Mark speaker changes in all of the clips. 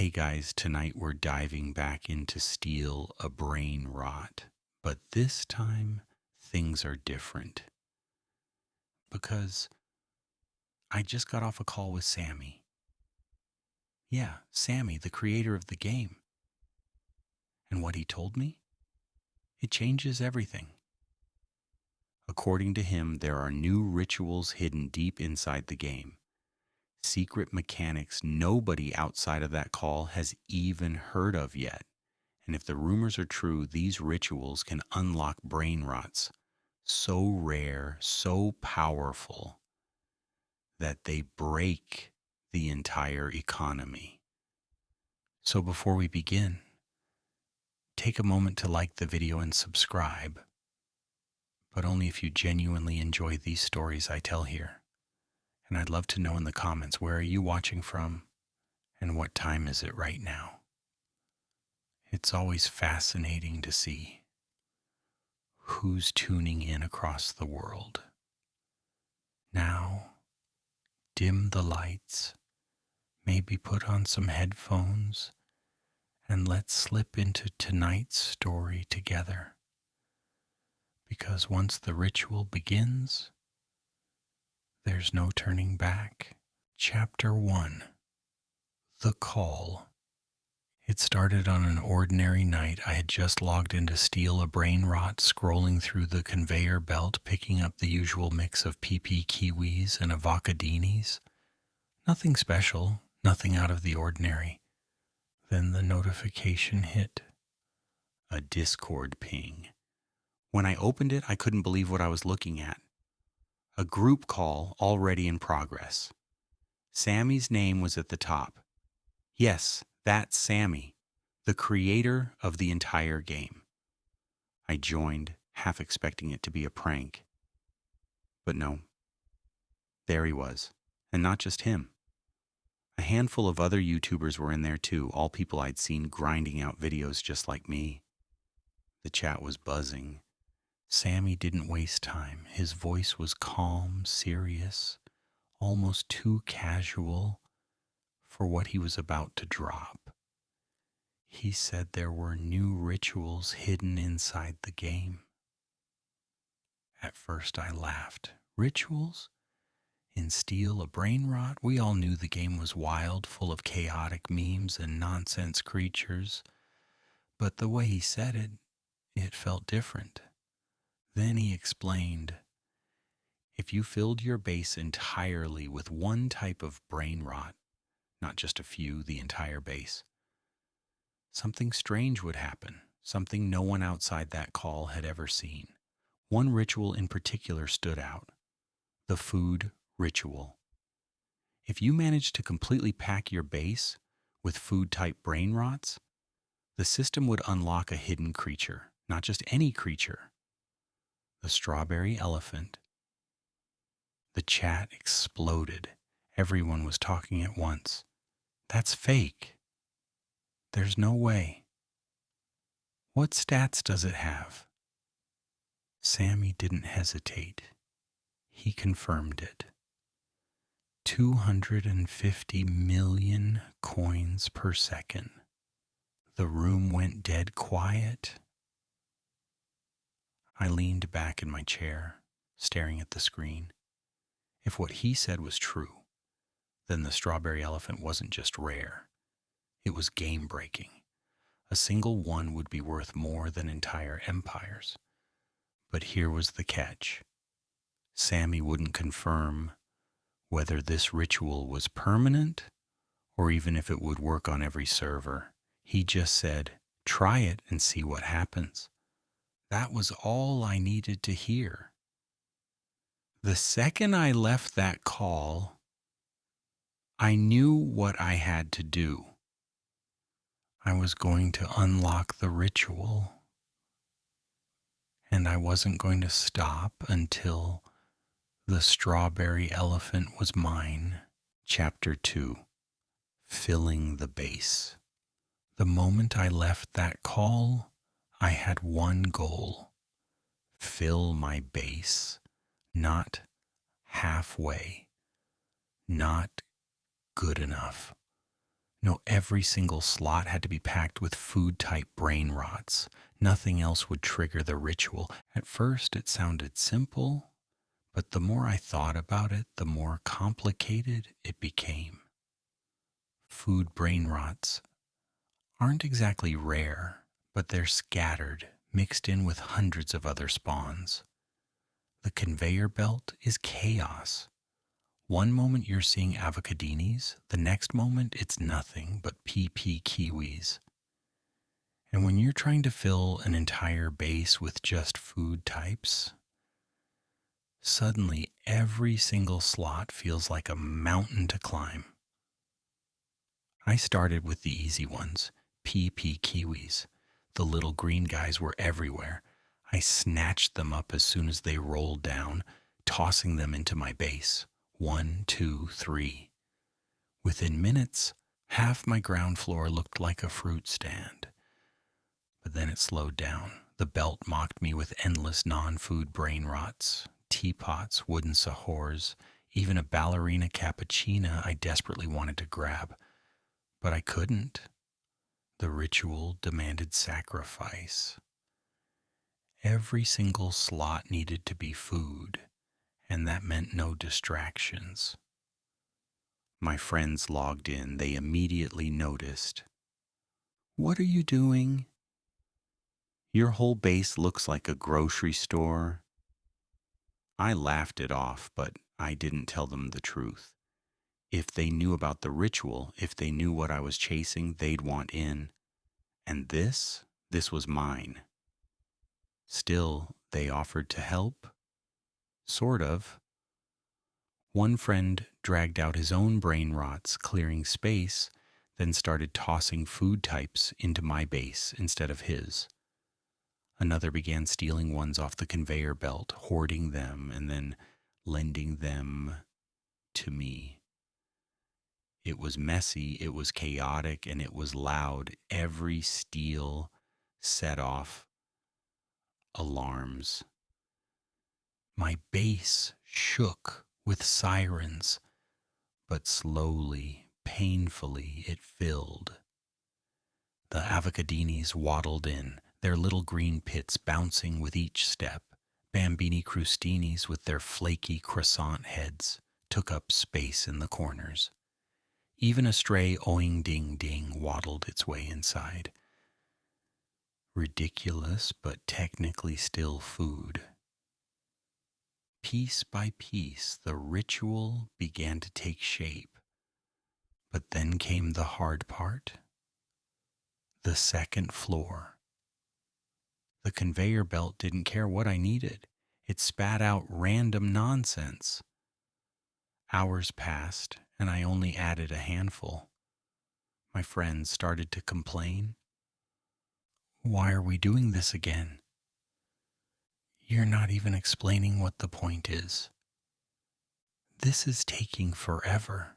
Speaker 1: Hey guys, tonight we're diving back into Steal A Brainrot, but this time things are different because I just got off a call with Sammy. Yeah, Sammy, the creator of the game. And what he told me? It changes everything. According to him, there are new rituals hidden deep inside the game. Secret mechanics nobody outside of that call has even heard of yet. And if the rumors are true, these rituals can unlock brain rots so rare, so powerful, that they break the entire economy. So before we begin, take a moment to like the video and subscribe, but only if you genuinely enjoy these stories I tell here. And I'd love to know in the comments, where are you watching from and what time is it right now? It's always fascinating to see who's tuning in across the world. Now, dim the lights, maybe put on some headphones, and let's slip into tonight's story together. Because once the ritual begins, there's no turning back. Chapter 1. The Call. It started on an ordinary night. I had just logged into Steal A Brainrot, scrolling through the conveyor belt, picking up the usual mix of PP kiwis and avocadinis. Nothing special, nothing out of the ordinary. Then the notification hit. A Discord ping. When I opened it, I couldn't believe what I was looking at. A group call already in progress. Sammy's name was at the top. Yes, that's Sammy, the creator of the entire game. I joined, half expecting it to be a prank. But no. There he was. And not just him. A handful of other YouTubers were in there too, all people I'd seen grinding out videos just like me. The chat was buzzing. Sammy didn't waste time. His voice was calm, serious, almost too casual for what he was about to drop. He said there were new rituals hidden inside the game. At first I laughed. Rituals? In Steal A Brainrot, we all knew the game was wild, full of chaotic memes and nonsense creatures. But the way he said it, it felt different. Then he explained, if you filled your base entirely with one type of brain rot, not just a few, the entire base, something strange would happen, something no one outside that call had ever seen. One ritual in particular stood out, the food ritual. If you managed to completely pack your base with food-type brain rots, the system would unlock a hidden creature, not just any creature. The strawberry elephant. The chat exploded. Everyone was talking at once. That's fake. There's no way. What stats does it have? Sammy didn't hesitate. He confirmed it. 250 million coins per second. The room went dead quiet. I leaned back in my chair, staring at the screen. If what he said was true, then the strawberry elephant wasn't just rare. It was game-breaking. A single one would be worth more than entire empires. But here was the catch. Sammy wouldn't confirm whether this ritual was permanent or even if it would work on every server. He just said, try it and see what happens. That was all I needed to hear. The second I left that call, I knew what I had to do. I was going to unlock the ritual, and I wasn't going to stop until the strawberry elephant was mine. Chapter 2. Filling the base. The moment I left that call, I had one goal. Fill my base. Not halfway. Not good enough. No, every single slot had to be packed with food type brain rots. Nothing else would trigger the ritual. At first, it sounded simple, but the more I thought about it, the more complicated it became. Food brain rots aren't exactly rare, but they're scattered, mixed in with hundreds of other spawns. The conveyor belt is chaos. One moment you're seeing avocadinis, the next moment it's nothing but PP kiwis. And when you're trying to fill an entire base with just food types, suddenly every single slot feels like a mountain to climb. I started with the easy ones, PP kiwis. The little green guys were everywhere. I snatched them up as soon as they rolled down, tossing them into my base. 1, 2, 3. Within minutes, half my ground floor looked like a fruit stand. But then it slowed down. The belt mocked me with endless non-food brain rots, teapots, wooden sahors, even a ballerina cappuccina I desperately wanted to grab. But I couldn't. The ritual demanded sacrifice. Every single slot needed to be food, and that meant no distractions. My friends logged in. They immediately noticed. "What are you doing? Your whole base looks like a grocery store." I laughed it off, but I didn't tell them the truth. If they knew about the ritual, if they knew what I was chasing, they'd want in. And this was mine. Still, they offered to help. Sort of. One friend dragged out his own brain rots, clearing space, then started tossing food types into my base instead of his. Another began stealing ones off the conveyor belt, hoarding them, and then lending them to me. It was messy, it was chaotic, and it was loud. Every steal set off alarms. My base shook with sirens, but slowly, painfully, it filled. The avocadinis waddled in, their little green pits bouncing with each step. Bambini crustinis with their flaky croissant heads took up space in the corners. Even a stray oing ding ding waddled its way inside. Ridiculous, but technically still food. Piece by piece, the ritual began to take shape. But then came the hard part. The second floor. The conveyor belt didn't care what I needed. It spat out random nonsense. Hours passed, and I only added a handful. My friends started to complain. "Why are we doing this again? You're not even explaining what the point is. This is taking forever."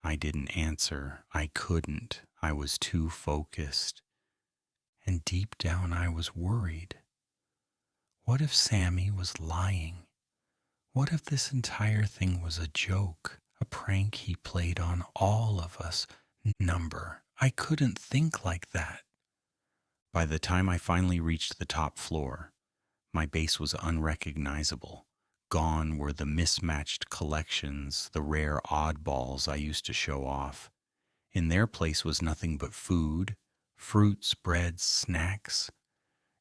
Speaker 1: I didn't answer. I couldn't. I was too focused. And deep down I was worried. What if Sammy was lying? What if this entire thing was a joke, a prank he played on all of us? Number. I couldn't think like that. By the time I finally reached the top floor, my base was unrecognizable. Gone were the mismatched collections, the rare oddballs I used to show off. In their place was nothing but food, fruits, breads, snacks.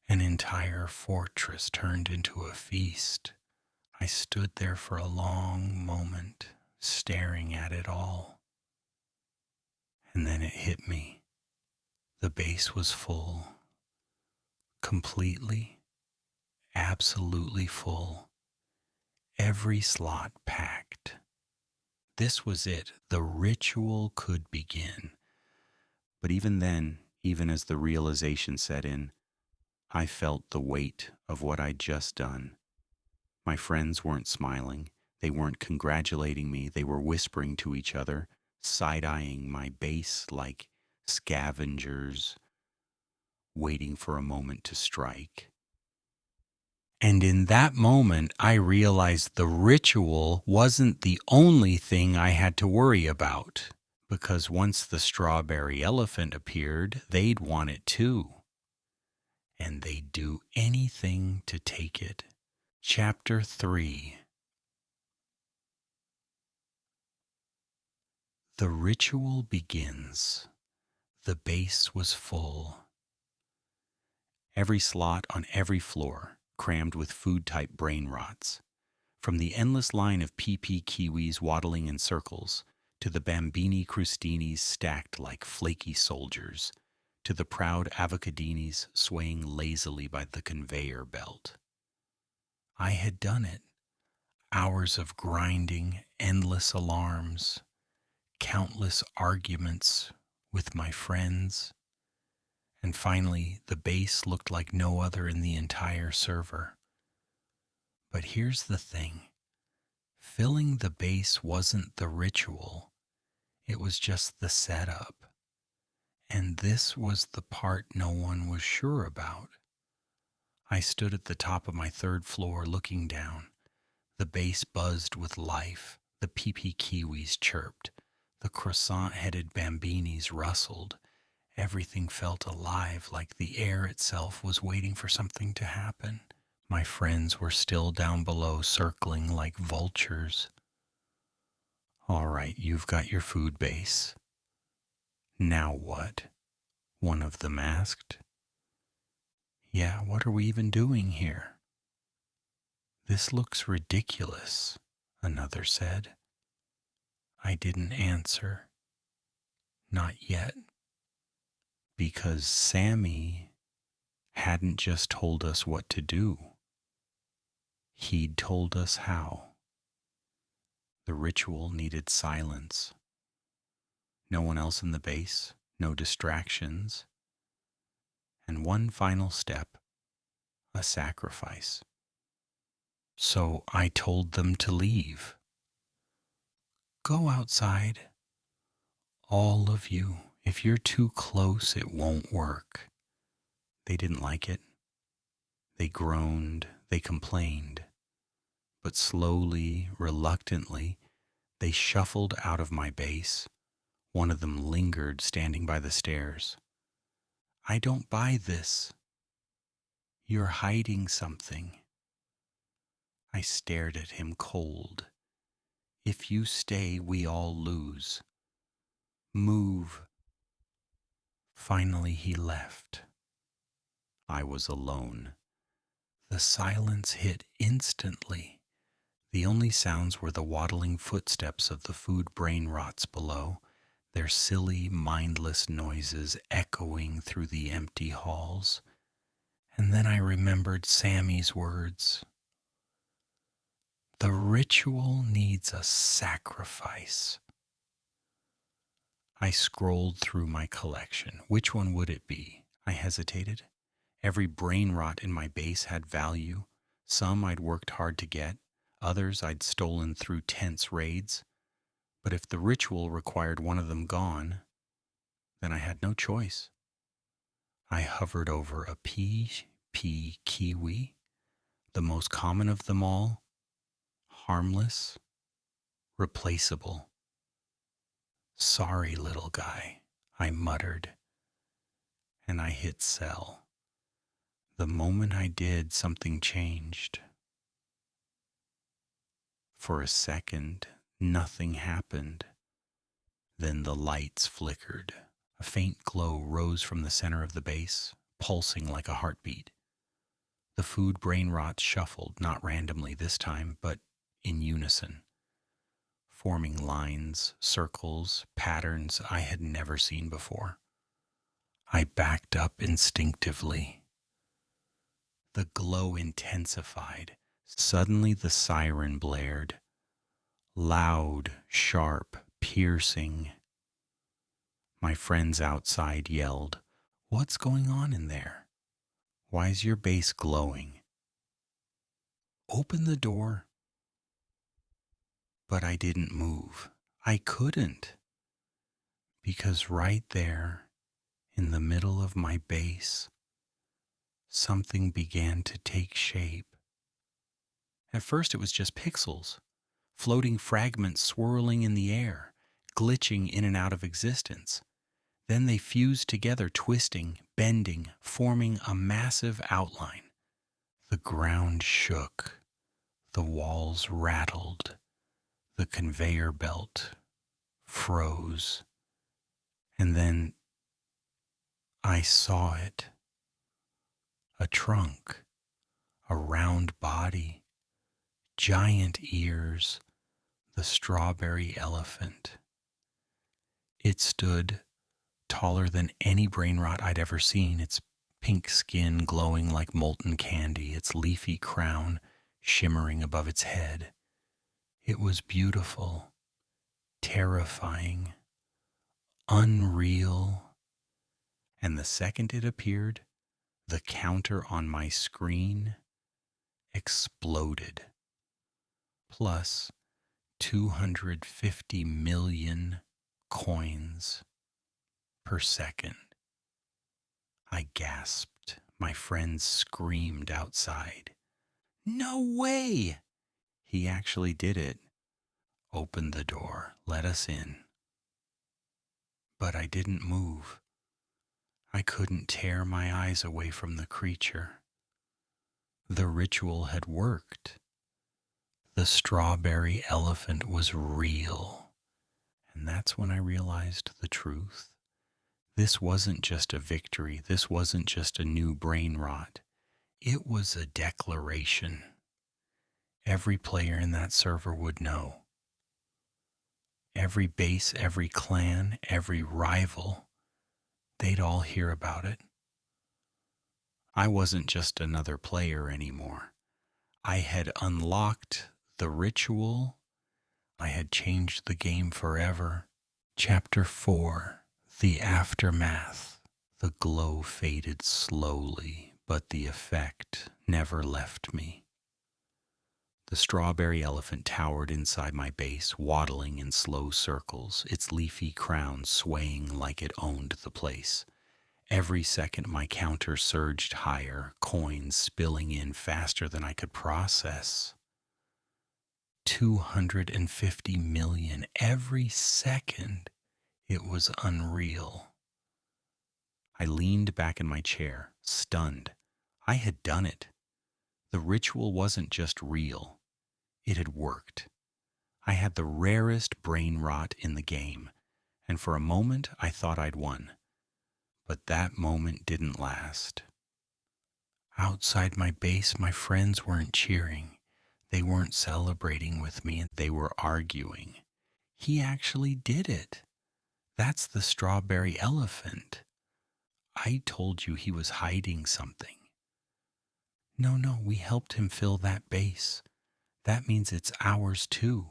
Speaker 1: An entire fortress turned into a feast. I stood there for a long moment, staring at it all. And then it hit me. The base was full. Completely, absolutely full. Every slot packed. This was it. The ritual could begin. But even then, even as the realization set in, I felt the weight of what I'd just done. My friends weren't smiling. They weren't congratulating me. They were whispering to each other, side-eyeing my base like scavengers, waiting for a moment to strike. And in that moment, I realized the ritual wasn't the only thing I had to worry about. Because once the strawberry elephant appeared, they'd want it too. And they'd do anything to take it. Chapter 3. The ritual begins. The base was full. Every slot on every floor crammed with food-type brain rots. From the endless line of PP kiwis waddling in circles, to the bambini crustinis stacked like flaky soldiers, to the proud avocadinis swaying lazily by the conveyor belt. I had done it. Hours of grinding, endless alarms, countless arguments with my friends, and finally the base looked like no other in the entire server. But here's the thing. Filling the base wasn't the ritual. It was just the setup. And this was the part no one was sure about. I stood at the top of my third floor looking down. The base buzzed with life. The PP kiwis chirped. The croissant-headed bambinis rustled. Everything felt alive, like the air itself was waiting for something to happen. My friends were still down below, circling like vultures. All right, you've got your food base. Now what? One of them asked. Yeah, what are we even doing here? This looks ridiculous, another said. I didn't answer. Not yet. Because Sammy hadn't just told us what to do. He'd told us how. The ritual needed silence. No one else in the base, no distractions. And one final step, a sacrifice. So I told them to leave. Go outside. All of you. If you're too close, it won't work. They didn't like it. They groaned, they complained. But slowly, reluctantly, they shuffled out of my base. One of them lingered, standing by the stairs. I don't buy this. You're hiding something. I stared at him cold. If you stay, we all lose. Move. Finally, he left. I was alone. The silence hit instantly. The only sounds were the waddling footsteps of the food brain rots below, their silly, mindless noises echoing through the empty halls. And then I remembered Sammy's words. The ritual needs a sacrifice. I scrolled through my collection. Which one would it be? I hesitated. Every brain rot in my base had value. Some I'd worked hard to get. Others I'd stolen through tense raids. But if the ritual required one of them gone, then I had no choice. I hovered over a PP kiwi, the most common of them all, harmless, replaceable. Sorry, little guy, I muttered, and I hit sell. The moment I did, something changed. For a second, nothing happened. Then the lights flickered. A faint glow rose from the center of the base, pulsing like a heartbeat. The food brain rots shuffled, not randomly this time, but in unison, forming lines, circles, patterns I had never seen before. I backed up instinctively. The glow intensified. Suddenly the siren blared. Loud, sharp, piercing. My friends outside yelled, "What's going on in there? Why's your base glowing?" Open the door. But I didn't move. I couldn't. Because right there, in the middle of my base, something began to take shape. At first it was just pixels, floating fragments swirling in the air, glitching in and out of existence. Then they fused together, twisting, bending, forming a massive outline. The ground shook, the walls rattled, the conveyor belt froze, and then I saw it. A trunk, a round body, giant ears, the strawberry elephant. It stood taller than any brainrot I'd ever seen, its pink skin glowing like molten candy, its leafy crown shimmering above its head. It was beautiful, terrifying, unreal. And the second it appeared, the counter on my screen exploded. Plus 250 million coins per second. I gasped. My friends screamed outside. No way! He actually did it. Opened the door, let us in. But I didn't move. I couldn't tear my eyes away from the creature. The ritual had worked. The strawberry elephant was real. And that's when I realized the truth. This wasn't just a victory. This wasn't just a new brain rot. It was a declaration. Every player in that server would know. Every base, every clan, every rival, they'd all hear about it. I wasn't just another player anymore. I had unlocked the ritual. I had changed the game forever. Chapter 4, The Aftermath. The glow faded slowly, but the effect never left me. The strawberry elephant towered inside my base, waddling in slow circles, its leafy crown swaying like it owned the place. Every second my counter surged higher, coins spilling in faster than I could process. 250 million every second. It was unreal. I leaned back in my chair, stunned. I had done it. The ritual wasn't just real. It had worked. I had the rarest brain rot in the game, and for a moment I thought I'd won. But that moment didn't last. Outside my base, my friends weren't cheering. They weren't celebrating with me. They were arguing. He actually did it. That's the strawberry elephant. I told you he was hiding something. No, we helped him fill that base. That means it's ours too.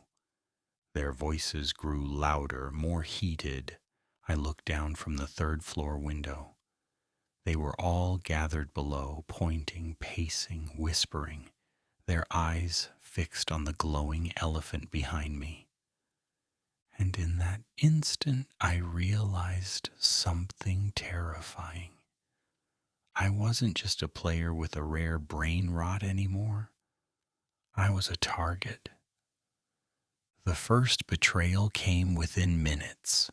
Speaker 1: Their voices grew louder, more heated. I looked down from the third-floor window. They were all gathered below, pointing, pacing, whispering, their eyes fixed on the glowing elephant behind me. And in that instant, I realized something terrifying. I wasn't just a player with a rare brain rot anymore. I was a target. The first betrayal came within minutes.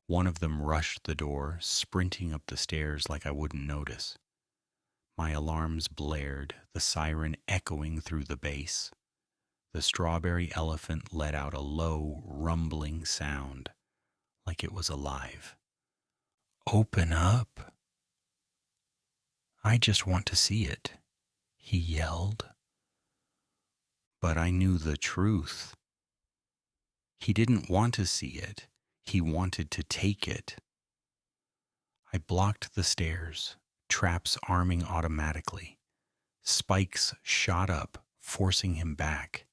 Speaker 1: One of them rushed the door, sprinting up the stairs like I wouldn't notice. My alarms blared, the siren echoing through the base. The strawberry elephant let out a low, rumbling sound, like it was alive. Open up. I just want to see it, he yelled. But I knew the truth. He didn't want to see it. He wanted to take it. I blocked the stairs, traps arming automatically. Spikes shot up, forcing him back.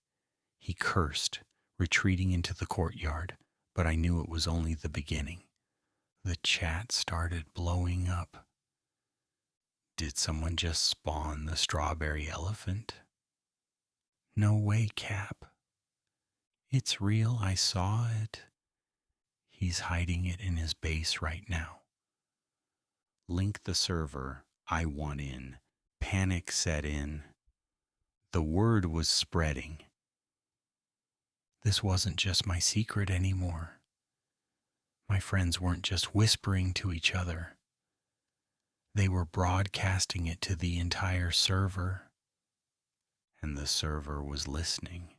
Speaker 1: He cursed, retreating into the courtyard, but I knew it was only the beginning. The chat started blowing up. Did someone just spawn the strawberry elephant? No way, Cap. It's real, I saw it. He's hiding it in his base right now. Link the server, I want in. Panic set in. The word was spreading. This wasn't just my secret anymore. My friends weren't just whispering to each other, they were broadcasting it to the entire server, and the server was listening.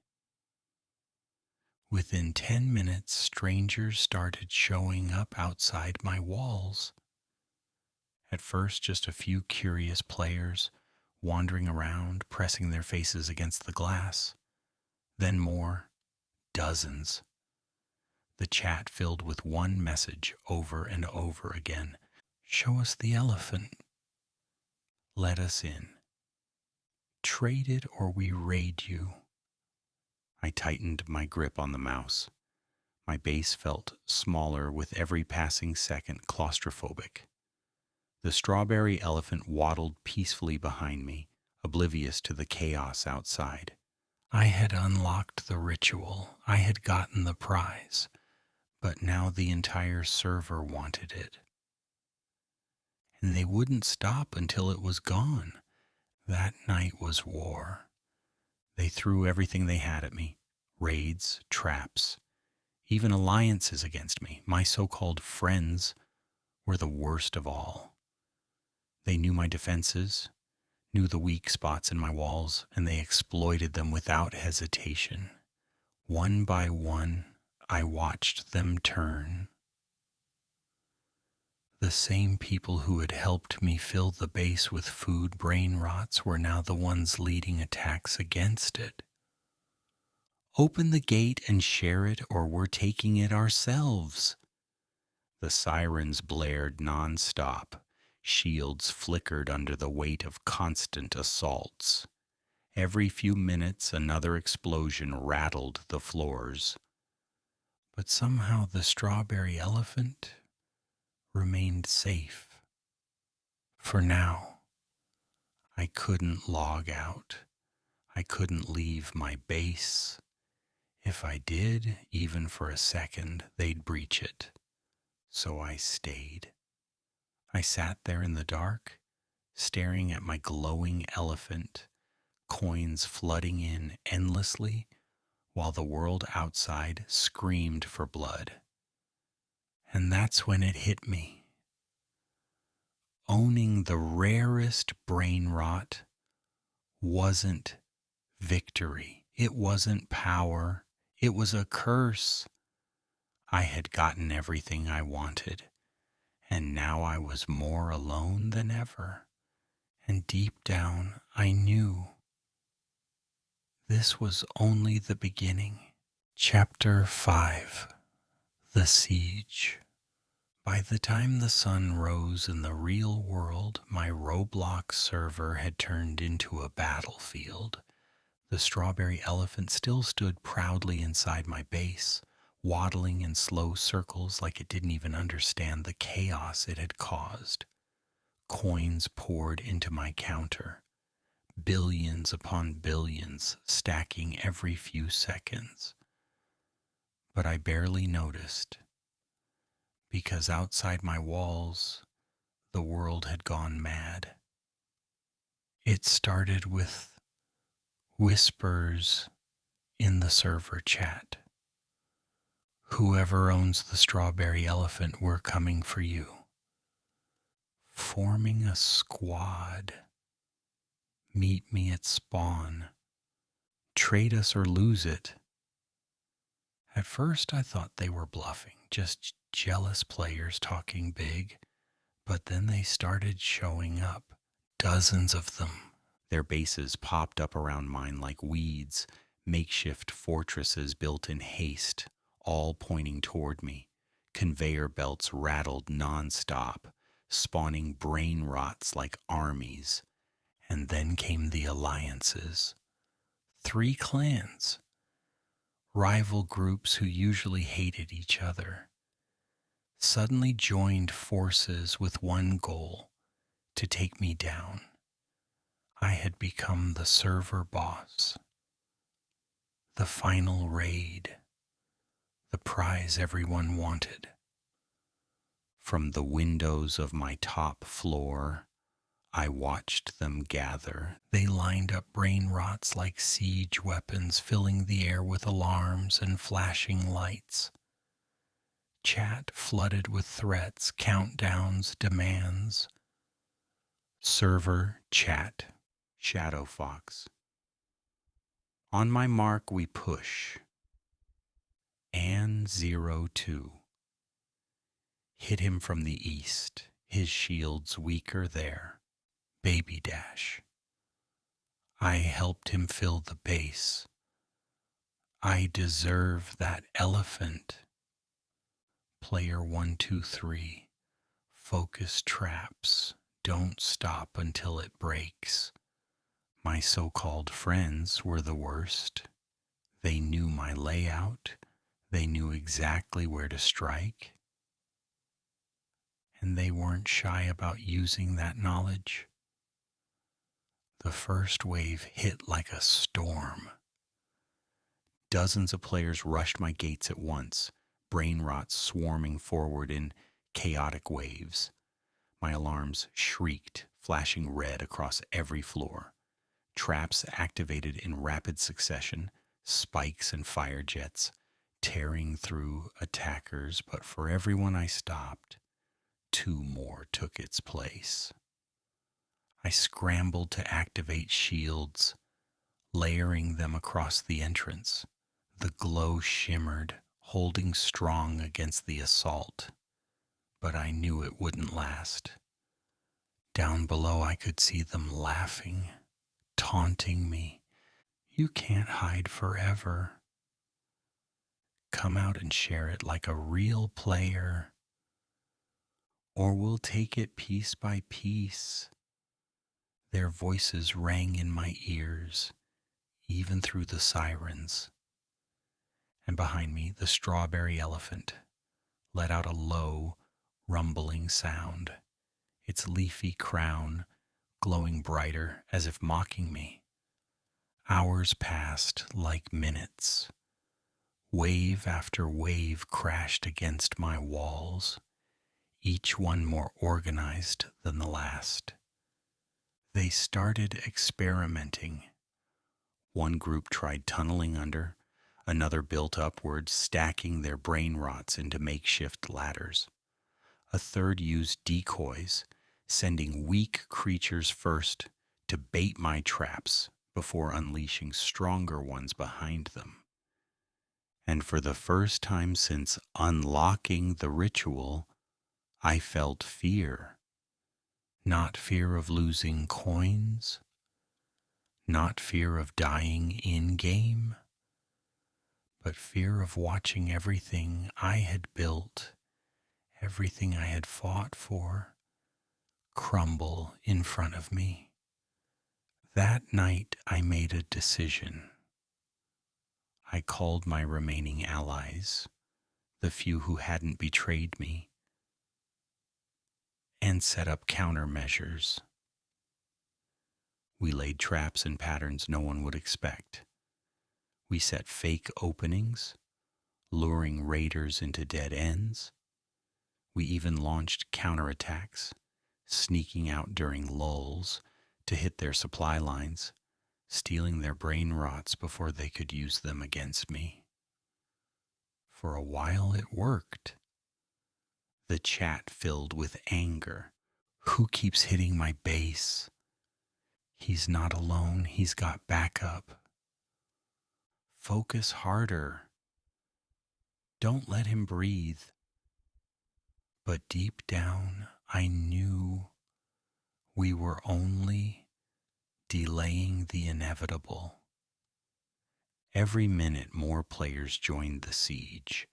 Speaker 1: Within 10 minutes, strangers started showing up outside my walls. At first, just a few curious players wandering around, pressing their faces against the glass. Then more, dozens. The chat filled with one message over and over again. Show us the elephant. Let us in. Trade it or we raid you. I tightened my grip on the mouse. My base felt smaller with every passing second, claustrophobic. The strawberry elephant waddled peacefully behind me, oblivious to the chaos outside. I had unlocked the ritual. I had gotten the prize. But now the entire server wanted it. And they wouldn't stop until it was gone. That night was war. They threw everything they had at me. Raids, traps, even alliances against me. My so-called friends were the worst of all. They knew my defenses, knew the weak spots in my walls, and they exploited them without hesitation. One by one, I watched them turn. The same people who had helped me fill the base with food brain rots were now the ones leading attacks against it. Open the gate and share it, or we're taking it ourselves. The sirens blared non-stop. Shields flickered under the weight of constant assaults. Every few minutes, another explosion rattled the floors. But somehow the strawberry elephant remained safe. For now, I couldn't log out. I couldn't leave my base. If I did, even for a second, they'd breach it. So I stayed. I sat there in the dark, staring at my glowing elephant, coins flooding in endlessly, while the world outside screamed for blood. And that's when it hit me. Owning the rarest brain rot wasn't victory. It wasn't power. It was a curse. I had gotten everything I wanted, and now I was more alone than ever. And deep down, I knew this was only the beginning. Chapter 5: The Siege. By the time the sun rose in the real world, my Roblox server had turned into a battlefield. The strawberry elephant still stood proudly inside my base, waddling in slow circles like it didn't even understand the chaos it had caused. Coins poured into my counter, billions upon billions stacking every few seconds. But I barely noticed, because outside my walls, the world had gone mad. It started with whispers in the server chat. Whoever owns the strawberry elephant, we're coming for you. Forming a squad. Meet me at spawn. Trade us or lose it. At first I thought they were bluffing, just jealous players talking big, but then they started showing up, dozens of them. Their bases popped up around mine like weeds, makeshift fortresses built in haste, all pointing toward me. Conveyor belts rattled non-stop, spawning brain rots like armies. And then came the alliances. 3 clans. Rival groups who usually hated each other suddenly joined forces with one goal: to take me down. I had become the server boss. The final raid. The prize everyone wanted. From the windows of my top floor, I watched them gather. They lined up brain rots like siege weapons, filling the air with alarms and flashing lights. Chat flooded with threats, countdowns, demands. Server chat. Shadow Fox. On my mark we push. An 02. Hit him from the east. His shield's weaker there. Baby Dash. I helped him fill the base. I deserve that elephant. Player 123. Focus traps. Don't stop until it breaks. My so-called friends were the worst. They knew my layout. They knew exactly where to strike. And they weren't shy about using that knowledge. The first wave hit like a storm. Dozens of players rushed my gates at once, brainrot swarming forward in chaotic waves. My alarms shrieked, flashing red across every floor. Traps activated in rapid succession, spikes and fire jets, tearing through attackers, but for everyone I stopped, two more took its place. I scrambled to activate shields, layering them across the entrance. The glow shimmered, holding strong against the assault, but I knew it wouldn't last. Down below I could see them laughing, taunting me. You can't hide forever. Come out and share it like a real player, or we'll take it piece by piece. Their voices rang in my ears, even through the sirens. And behind me, the strawberry elephant let out a low, rumbling sound, its leafy crown glowing brighter as if mocking me. Hours passed like minutes. Wave after wave crashed against my walls, each one more organized than the last. They started experimenting. One group tried tunneling under, another built upward, stacking their brainrots into makeshift ladders. A third used decoys, sending weak creatures first to bait my traps before unleashing stronger ones behind them. And for the first time since unlocking the ritual, I felt fear. Not fear of losing coins, not fear of dying in-game, but fear of watching everything I had built, everything I had fought for, crumble in front of me. That night I made a decision. I called my remaining allies, the few who hadn't betrayed me, and set up countermeasures. We laid traps in patterns no one would expect. We set fake openings, luring raiders into dead ends. We even launched counterattacks, sneaking out during lulls to hit their supply lines, stealing their brain rots before they could use them against me. For a while it worked. The chat filled with anger. Who keeps hitting my base? He's not alone. He's got backup. Focus harder. Don't let him breathe. But deep down, I knew we were only delaying the inevitable. Every minute, more players joined the siege.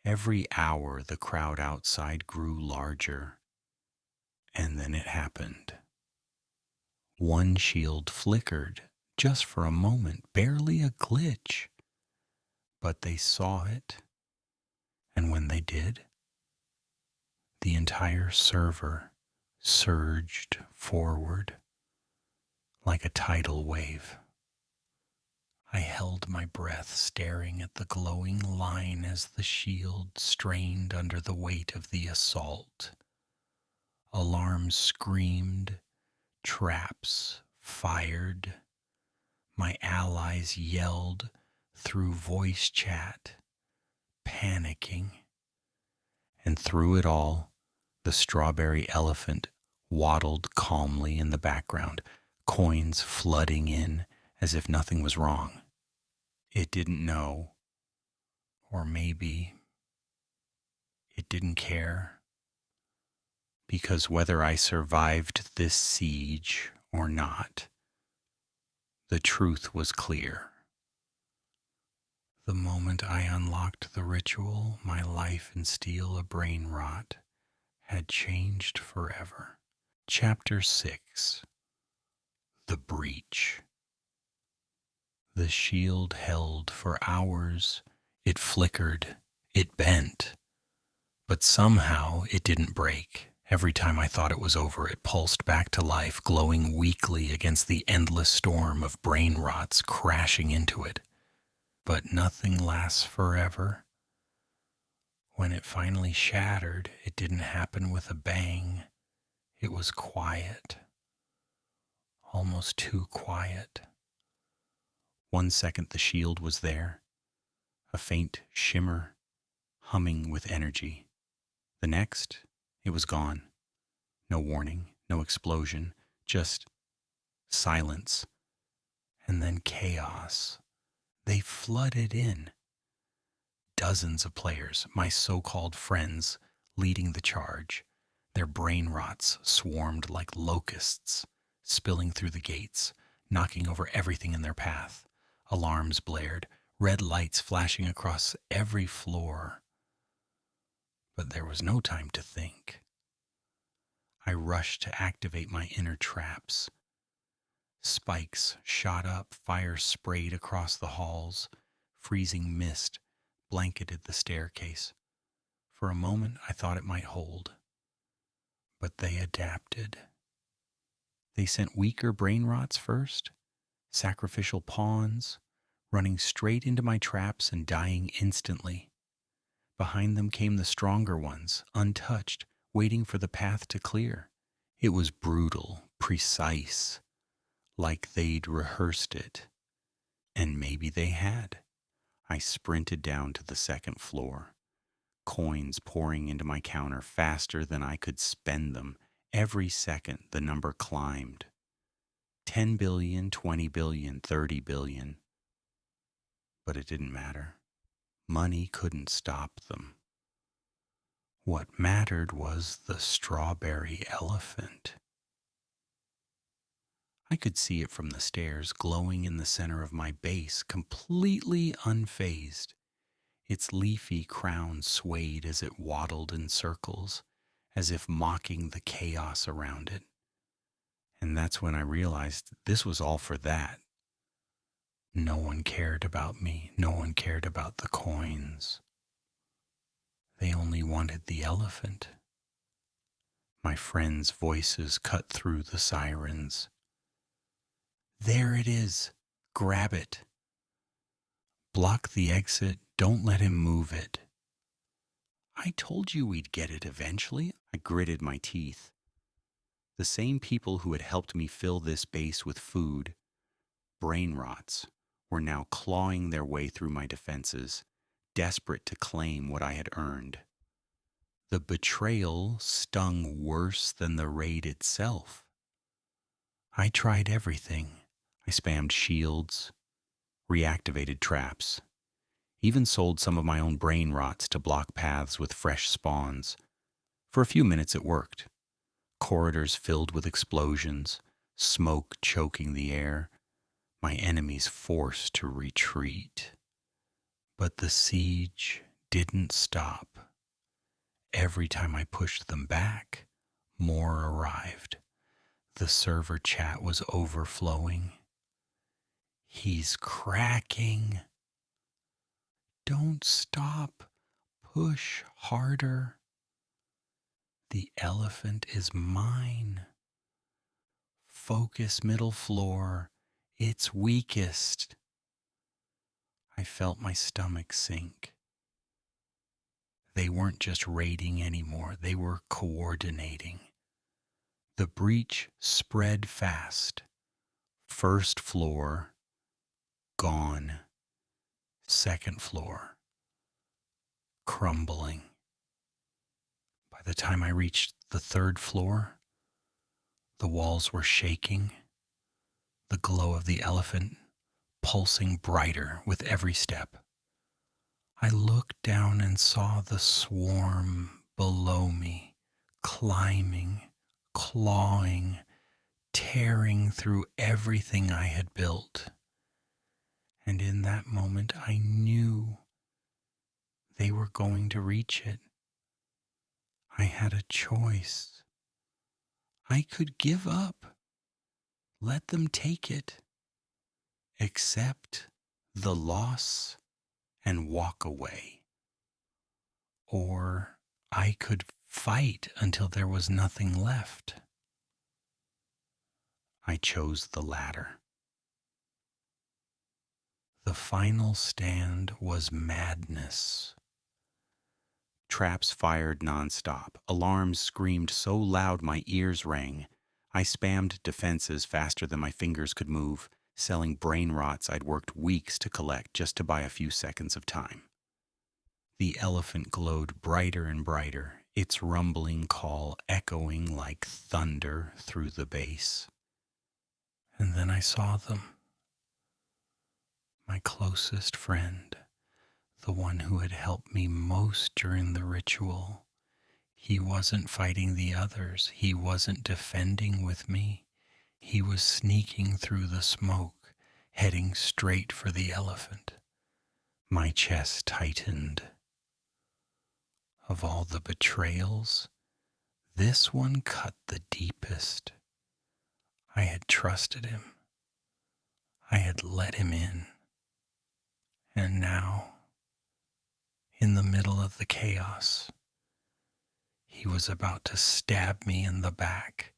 Speaker 1: Every hour, the crowd outside grew larger. And then it happened. One shield flickered, just for a moment, barely a glitch. But they saw it, and when they did, the entire server surged forward like a tidal wave. I held my breath, staring at the glowing line as the shield strained under the weight of the assault. Alarms screamed, traps fired. My allies yelled through voice chat, panicking. And through it all, the strawberry elephant waddled calmly in the background, coins flooding in as if nothing was wrong. It didn't know, or maybe it didn't care, because whether I survived this siege or not, the truth was clear. The moment I unlocked the ritual, my life in Steal A Brainrot had changed forever. Chapter 6. The Breach. The shield held for hours. It flickered. It bent. But somehow it didn't break. Every time I thought it was over, it pulsed back to life, glowing weakly against the endless storm of brain rots crashing into it. But nothing lasts forever. When it finally shattered, it didn't happen with a bang. It was quiet. Almost too quiet. 1 second the shield was there, a faint shimmer, humming with energy. The next, it was gone. No warning, no explosion, just silence. And then chaos. They flooded in. Dozens of players, my so-called friends, leading the charge. Their brain rots swarmed like locusts, spilling through the gates, knocking over everything in their path. Alarms blared, red lights flashing across every floor. But there was no time to think. I rushed to activate my inner traps. Spikes shot up, fire sprayed across the halls, freezing mist blanketed the staircase. For a moment I thought it might hold. But they adapted. They sent weaker brain rots first, sacrificial pawns, running straight into my traps and dying instantly. Behind them came the stronger ones, untouched, waiting for the path to clear. It was brutal, precise, like they'd rehearsed it. And maybe they had. I sprinted down to the second floor, coins pouring into my counter faster than I could spend them. Every second the number climbed. 10 billion, 20 billion, 30 billion. But it didn't matter. Money couldn't stop them. What mattered was the strawberry elephant. I could see it from the stairs, glowing in the center of my base, completely unfazed. Its leafy crown swayed as it waddled in circles, as if mocking the chaos around it. And that's when I realized this was all for that. No one cared about me. No one cared about the coins. They only wanted the elephant. My friends' voices cut through the sirens. There it is. Grab it. Block the exit. Don't let him move it. I told you we'd get it eventually. I gritted my teeth. The same people who had helped me fill this base with food, brain rots, were now clawing their way through my defenses, desperate to claim what I had earned. The betrayal stung worse than the raid itself. I tried everything. I spammed shields, reactivated traps, even sold some of my own brain rots to block paths with fresh spawns. For a few minutes it worked. Corridors filled with explosions, smoke choking the air, my enemies forced to retreat. But the siege didn't stop. Every time I pushed them back, more arrived. The server chat was overflowing. He's cracking. Don't stop. Push harder. The elephant is mine. Focus middle floor. It's weakest. I felt my stomach sink. They weren't just raiding anymore. They were coordinating. The breach spread fast. First floor, gone. Second floor, crumbling. the time I reached the third floor, the walls were shaking, the glow of the elephant pulsing brighter with every step. I looked down and saw the swarm below me, climbing, clawing, tearing through everything I had built. And in that moment, I knew they were going to reach it. I had a choice. I could give up, let them take it, accept the loss and walk away. Or I could fight until there was nothing left. I chose the latter. The final stand was madness. Traps fired nonstop. Alarms screamed so loud my ears rang. I spammed defenses faster than my fingers could move, selling brain rots I'd worked weeks to collect just to buy a few seconds of time. The elephant glowed brighter and brighter, its rumbling call echoing like thunder through the base. And then I saw them. My closest friend, the one who had helped me most during the ritual. He wasn't fighting the others. He wasn't defending with me. He was sneaking through the smoke, heading straight for the elephant. My chest tightened. Of all the betrayals, this one cut the deepest. I had trusted him. I had let him in. And now, in the middle of the chaos, he was about to stab me in the back.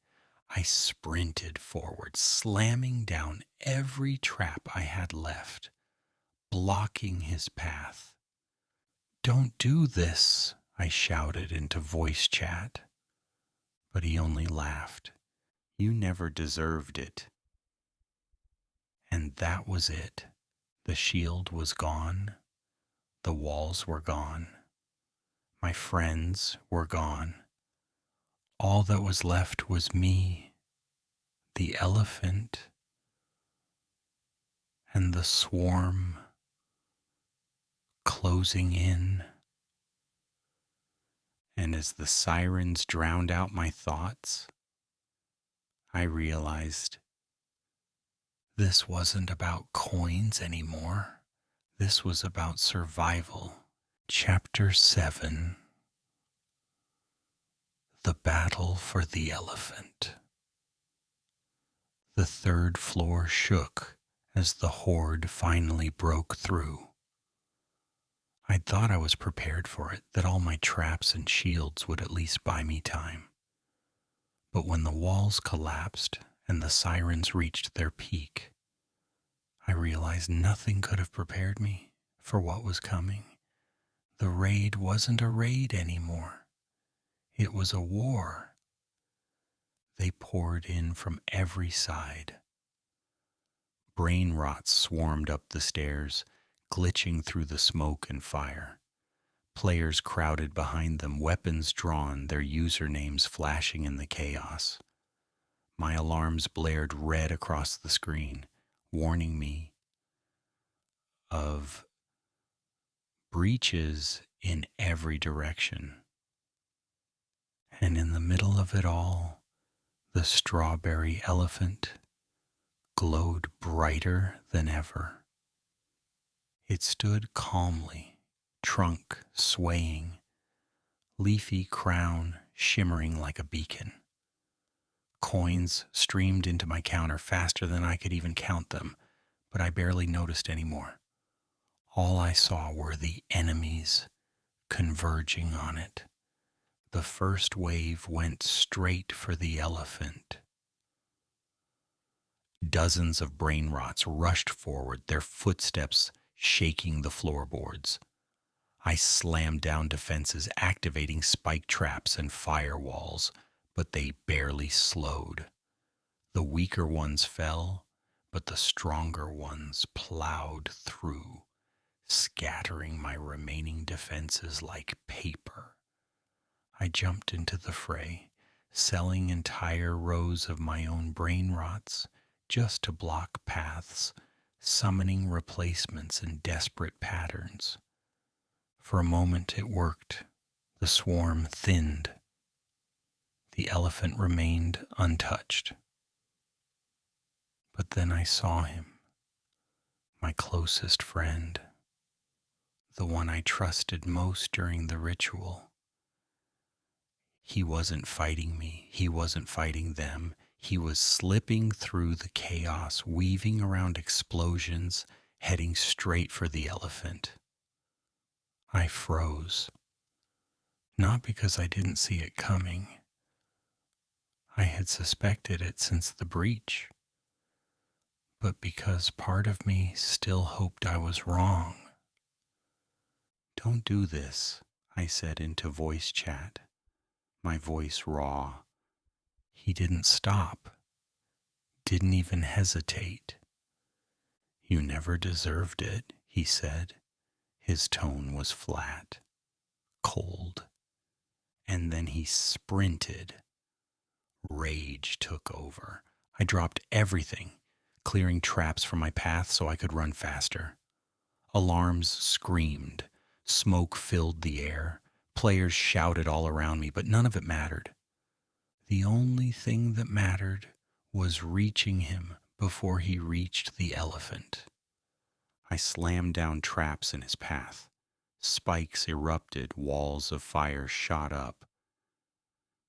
Speaker 1: I sprinted forward, slamming down every trap I had left, blocking his path. "Don't do this," I shouted into voice chat. But he only laughed. "You never deserved it." And that was it. The shield was gone. The walls were gone. My friends were gone. All that was left was me, the elephant, and the swarm closing in. And as the sirens drowned out my thoughts, I realized this wasn't about coins anymore. This was about survival. Chapter 7: The Battle for the Elephant. The third floor shook as the horde finally broke through. I'd thought I was prepared for it, that all my traps and shields would at least buy me time. But when the walls collapsed and the sirens reached their peak, I realized nothing could have prepared me for what was coming. The raid wasn't a raid anymore. It was a war. They poured in from every side. Brain rots swarmed up the stairs, glitching through the smoke and fire. Players crowded behind them, weapons drawn, their usernames flashing in the chaos. My alarms blared red across the screen, warning me of breaches in every direction. And in the middle of it all, the strawberry elephant glowed brighter than ever. It stood calmly, trunk swaying, leafy crown shimmering like a beacon. Coins streamed into my counter faster than I could even count them, but I barely noticed anymore. All I saw were the enemies converging on it. The first wave went straight for the elephant. Dozens of brain rots rushed forward, their footsteps shaking the floorboards. I slammed down defenses, activating spike traps and firewalls, but they barely slowed. The weaker ones fell, but the stronger ones plowed through, scattering my remaining defenses like paper. I jumped into the fray, selling entire rows of my own brain rots just to block paths, summoning replacements in desperate patterns. For a moment it worked. The swarm thinned. The elephant remained untouched. But then I saw him, my closest friend, the one I trusted most during the ritual. He wasn't fighting me. He wasn't fighting them. He was slipping through the chaos, weaving around explosions, heading straight for the elephant. I froze. Not because I didn't see it coming. I had suspected it since the breach. But because part of me still hoped I was wrong. "Don't do this," I said into voice chat, my voice raw. He didn't stop, didn't even hesitate. "You never deserved it," he said. His tone was flat, cold. And then he sprinted. Rage took over. I dropped everything, clearing traps from my path so I could run faster. Alarms screamed. Smoke filled the air. Players shouted all around me, but none of it mattered. The only thing that mattered was reaching him before he reached the elephant. I slammed down traps in his path. Spikes erupted, walls of fire shot up.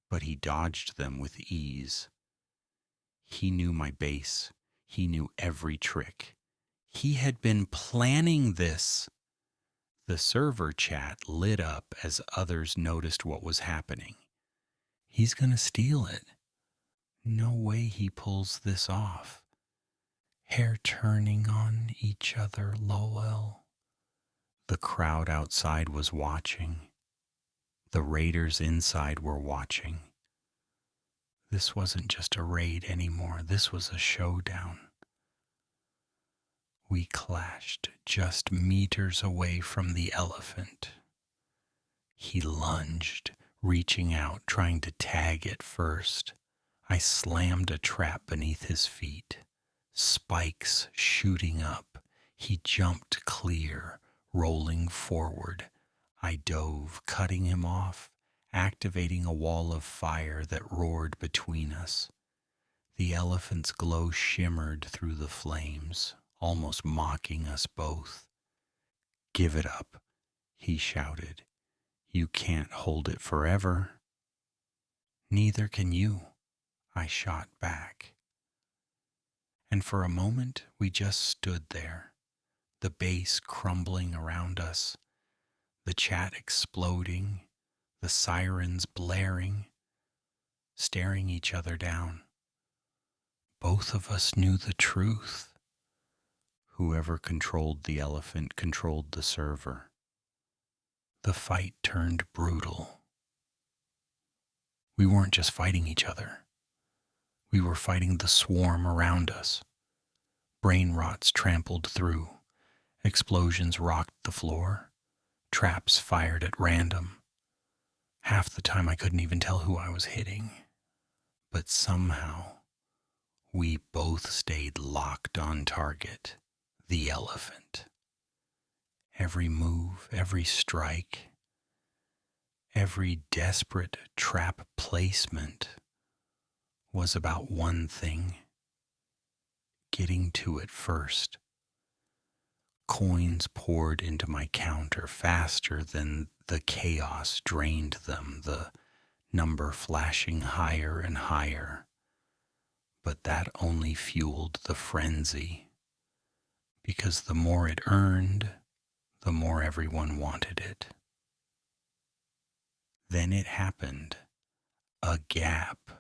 Speaker 1: But he dodged them with ease. He knew my base. He knew every trick. He had been planning this. The server chat lit up as others noticed what was happening. He's gonna steal it. No way he pulls this off. Hair turning on each other, lol. The crowd outside was watching. The raiders inside were watching. This wasn't just a raid anymore. This was a showdown. We clashed just meters away from the elephant. He lunged, reaching out, trying to tag it first. I slammed a trap beneath his feet. Spikes shooting up. He jumped clear, rolling forward. I dove, cutting him off, activating a wall of fire that roared between us. The elephant's glow shimmered through the flames, almost mocking us both. "Give it up," he shouted. "You can't hold it forever." "Neither can you," I shot back. And for a moment we just stood there, the base crumbling around us, the chat exploding, the sirens blaring, staring each other down. Both of us knew the truth. Whoever controlled the elephant controlled the server. The fight turned brutal. We weren't just fighting each other. We were fighting the swarm around us. Brain rots trampled through. Explosions rocked the floor. Traps fired at random. Half the time I couldn't even tell who I was hitting. But somehow, we both stayed locked on target. The elephant. Every move, every strike, every desperate trap placement was about one thing: getting to it first. Coins poured into my counter faster than the chaos drained them, the number flashing higher and higher. But that only fueled the frenzy, because the more it earned, the more everyone wanted it. Then it happened. A gap.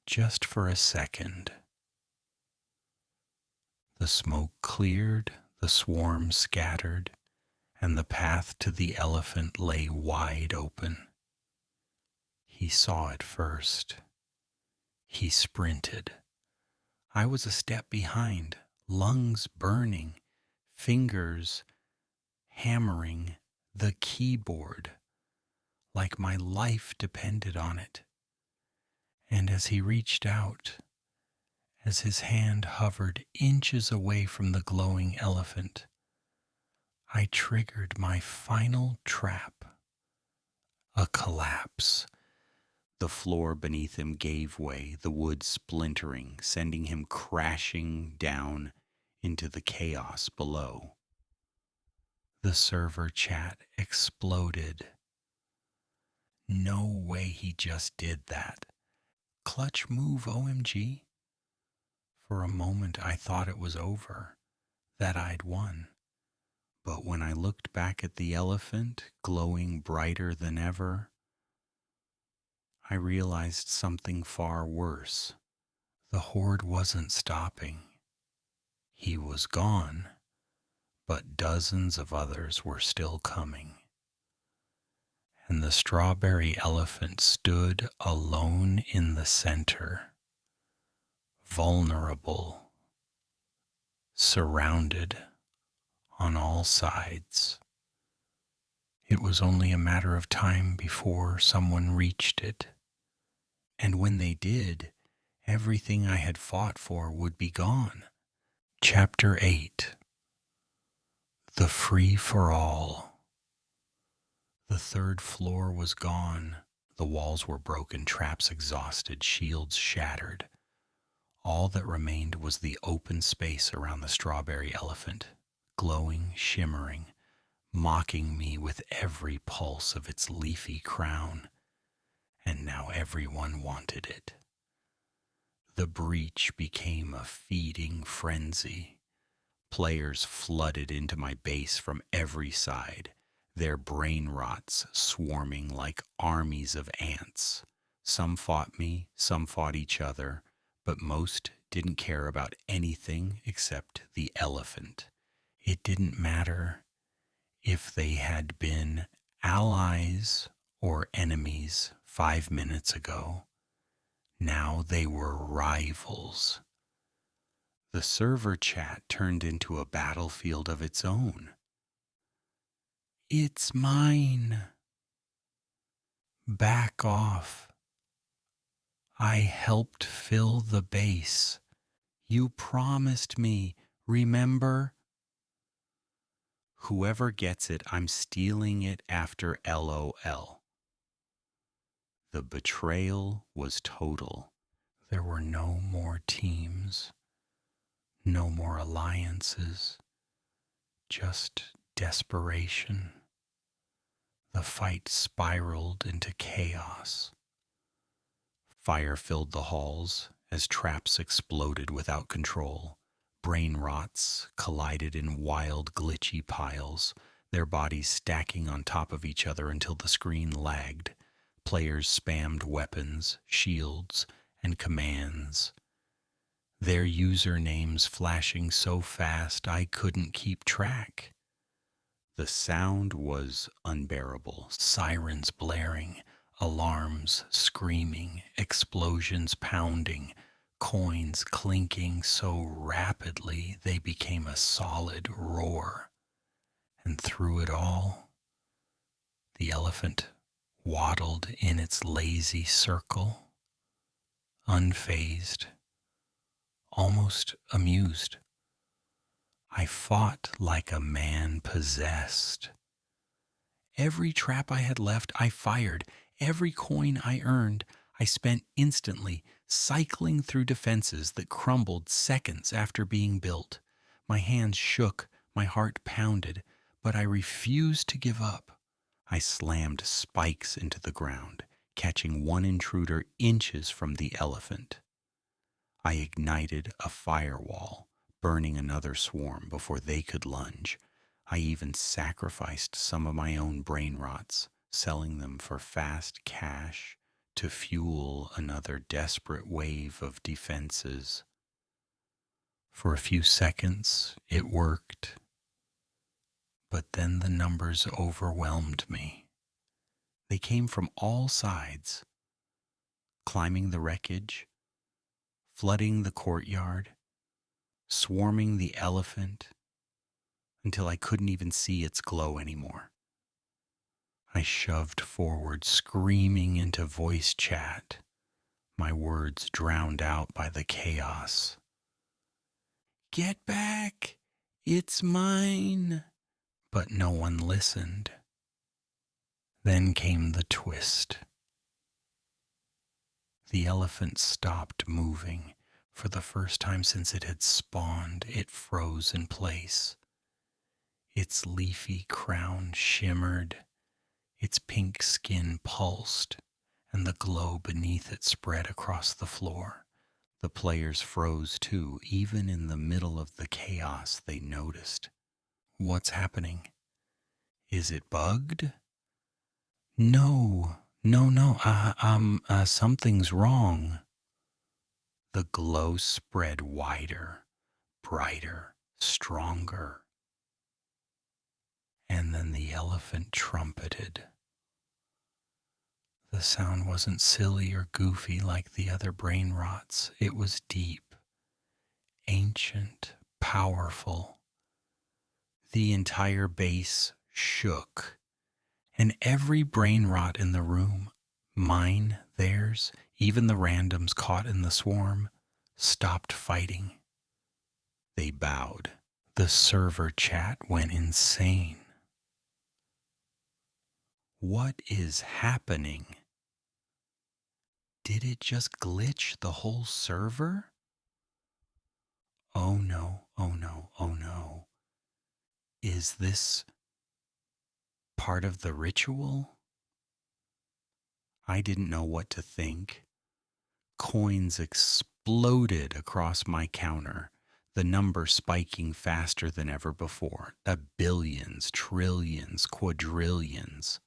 Speaker 1: Just for a second. The smoke cleared, the swarm scattered, and the path to the elephant lay wide open. He saw it first. He sprinted. I was a step behind, lungs burning, fingers hammering the keyboard. like my life depended on it. And as he reached out, as his hand hovered inches away from the glowing elephant, I triggered my final trap, a collapse. The floor beneath him gave way, the wood splintering, sending him crashing down into the chaos below. The server chat exploded. No way he just did that. Clutch move, OMG. For a moment I thought it was over, that I'd won. But when I looked back at the elephant, glowing brighter than ever, I realized something far worse. The horde wasn't stopping. He was gone, but dozens of others were still coming. And the strawberry elephant stood alone in the center, vulnerable, surrounded on all sides. It was only a matter of time before someone reached it. And when they did, everything I had fought for would be gone. Chapter 8. The Free-for-All. The third floor was gone. The walls were broken, traps exhausted, shields shattered. All that remained was the open space around the strawberry elephant, glowing, shimmering, mocking me with every pulse of its leafy crown. And now everyone wanted it. The breach became a feeding frenzy. Players flooded into my base from every side, their brain rots swarming like armies of ants. Some fought me, some fought each other, but most didn't care about anything except the elephant. It didn't matter if they had been allies or enemies 5 minutes ago. Now they were rivals. The server chat turned into a battlefield of its own. It's mine. Back off. I helped fill the base. You promised me, remember? Whoever gets it, I'm stealing it after LOL. The betrayal was total. There were no more teams, no more alliances, just desperation. The fight spiraled into chaos. Fire filled the halls as traps exploded without control. Brain rots collided in wild, glitchy piles, their bodies stacking on top of each other until the screen lagged. Players spammed weapons, shields, and commands, their usernames flashing so fast I couldn't keep track. The sound was unbearable, sirens blaring, alarms screaming, explosions pounding, coins clinking so rapidly they became a solid roar. And through it all, the elephant waddled in its lazy circle, unfazed, almost amused. I fought like a man possessed. Every trap I had left, I fired. Every coin I earned, I spent instantly, cycling through defenses that crumbled seconds after being built. My hands shook, my heart pounded, but I refused to give up. I slammed spikes into the ground, catching one intruder inches from the elephant. I ignited a firewall, burning another swarm before they could lunge. I even sacrificed some of my own brain rots, selling them for fast cash to fuel another desperate wave of defenses. For a few seconds, it worked, but then the numbers overwhelmed me. They came from all sides, climbing the wreckage, flooding the courtyard, swarming the elephant until I couldn't even see its glow anymore. I shoved forward, screaming into voice chat, my words drowned out by the chaos. Get back! It's mine! But no one listened. Then came the twist. The elephant stopped moving. For the first time since it had spawned, it froze in place. Its leafy crown shimmered, its pink skin pulsed, and the glow beneath it spread across the floor. The players froze too. Even in the middle of the chaos, they noticed. What's happening? Is it bugged? No, no, something's wrong. The glow spread wider, brighter, stronger. And then the elephant trumpeted. The sound wasn't silly or goofy like the other brain rots. It was deep, ancient, powerful. The entire base shook, and every brain rot in the room, mine, theirs, even the randoms caught in the swarm, stopped fighting. They bowed. The server chat went insane. What is happening? Did it just glitch the whole server? Oh no, oh no, oh no. Is this part of the ritual? I didn't know what to think. Coins exploded across my counter, the number spiking faster than ever before. Billions, trillions, quadrillions.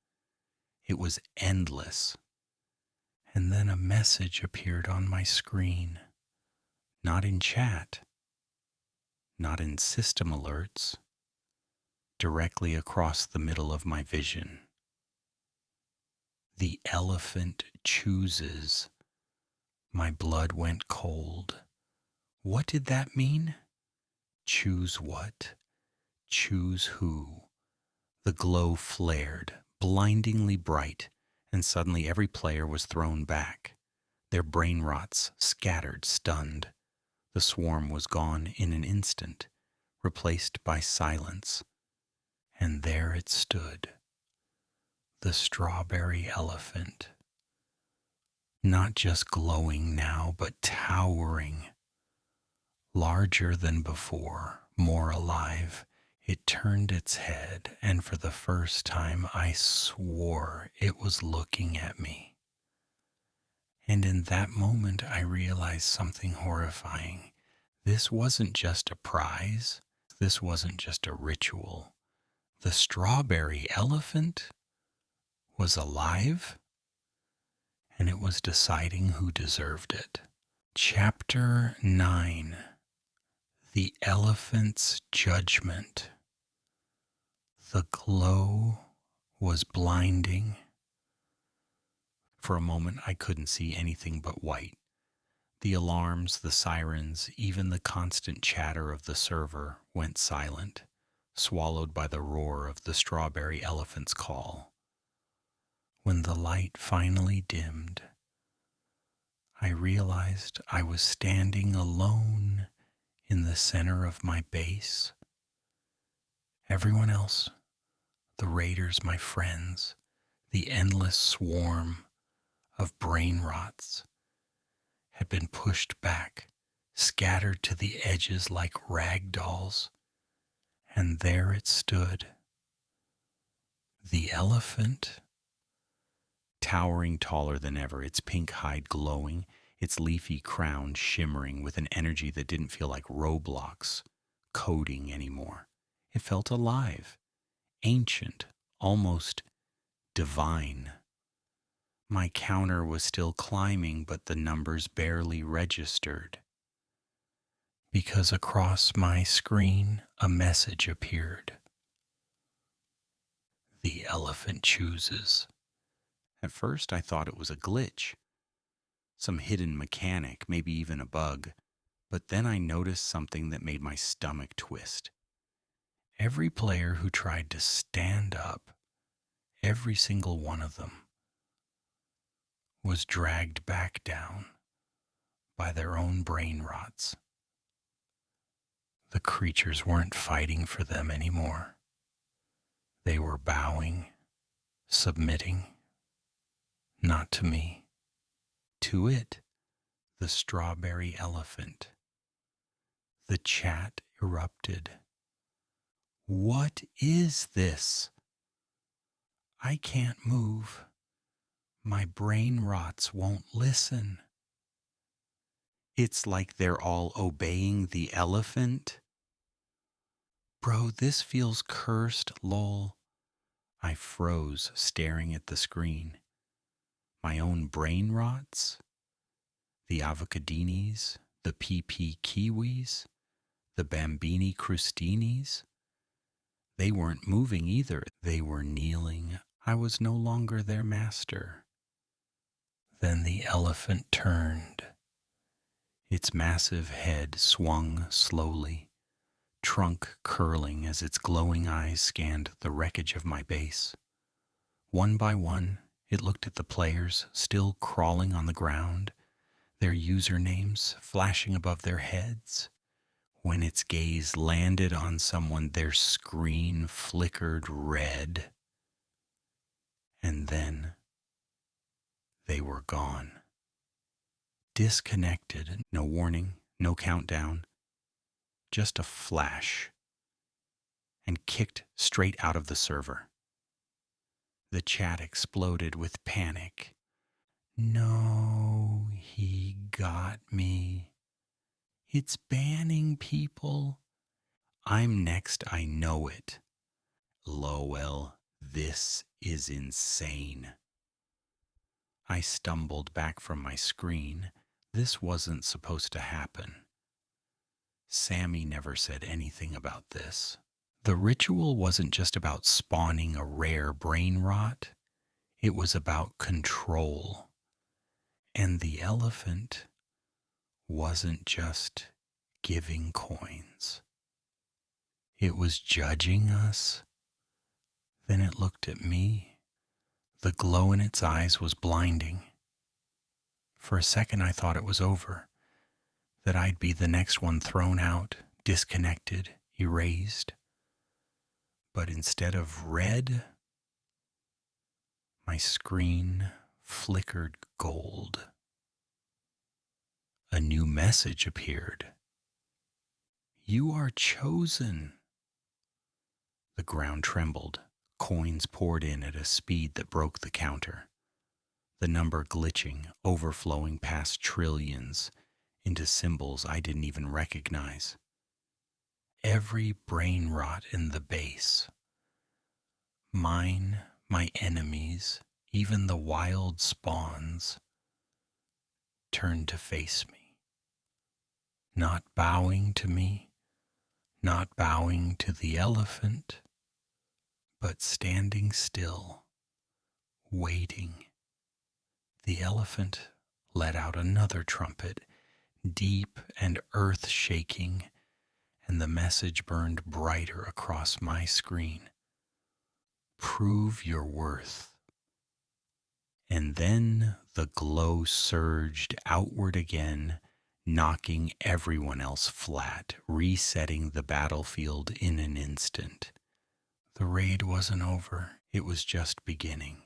Speaker 1: It was endless. And then a message appeared on my screen. Not in chat, not in system alerts, directly across the middle of my vision. The elephant chooses. My blood went cold. What did that mean? Choose what? Choose who? The glow flared, blindingly bright, and suddenly every player was thrown back. Their brain rots scattered, stunned. The swarm was gone in an instant, replaced by silence. And there it stood, the strawberry elephant. Not just glowing now, but towering. Larger than before, more alive. It turned its head, and for the first time I swore it was looking at me. And in that moment I realized something horrifying. This wasn't just a prize. This wasn't just a ritual. The strawberry elephant was alive, and it was deciding who deserved it. Chapter 9. The Elephant's Judgment. The glow was blinding. For a moment, I couldn't see anything but white. The alarms, the sirens, even the constant chatter of the server went silent, swallowed by the roar of the strawberry elephant's call. When the light finally dimmed, I realized I was standing alone in the center of my base. Everyone else, the raiders, my friends, the endless swarm of brain rots, had been pushed back, scattered to the edges like rag dolls, and there it stood. The elephant, towering taller than ever, its pink hide glowing, its leafy crown shimmering with an energy that didn't feel like Roblox coding anymore. It felt alive, ancient, almost divine. My counter was still climbing, but the numbers barely registered. Because across my screen, a message appeared. The elephant chooses. At first, I thought it was a glitch, some hidden mechanic, maybe even a bug. But then I noticed something that made my stomach twist. Every player who tried to stand up, Every single one of them was dragged back down by their own brain rots. The creatures weren't fighting for them anymore. They were bowing, submitting, not to me, to it, the strawberry elephant. The chat erupted. What is this? I can't move. My brain rots won't listen. It's like they're all obeying the elephant. Bro, this feels cursed, lol. I froze, staring at the screen. My own brain rots? The avocadinis? The PP kiwis? The bambini crustinis? They weren't moving either. They were kneeling. I was no longer their master. Then the elephant turned. Its massive head swung slowly, trunk curling as its glowing eyes scanned the wreckage of my base. One by one, it looked at the players still crawling on the ground, their usernames flashing above their heads. When its gaze landed on someone, their screen flickered red. And then they were gone. Disconnected, no warning, no countdown, just a flash, and kicked straight out of the server. The chat exploded with panic. No, he got me. It's banning people. I'm next, I know it. Lol, this is insane. I stumbled back from my screen. This wasn't supposed to happen. Sammy never said anything about this. The ritual wasn't just about spawning a rare brain rot. It was about control. And the elephant wasn't just giving coins. It was judging us. Then it looked at me. The glow in its eyes was blinding. For a second I thought it was over, that I'd be the next one thrown out, disconnected, erased. But instead of red, my screen flickered gold. A new message appeared. You are chosen. The ground trembled. Coins poured in at a speed that broke the counter. The number glitching, overflowing past trillions into symbols I didn't even recognize. Every brain rot in the base. Mine, my enemies, even the wild spawns, turned to face me. Not bowing to me, not bowing to the elephant, but standing still, waiting. The elephant let out another trumpet, deep and earth-shaking, and the message burned brighter across my screen. Prove your worth. And then the glow surged outward again, knocking everyone else flat, resetting the battlefield in an instant. The raid wasn't over. It was just beginning.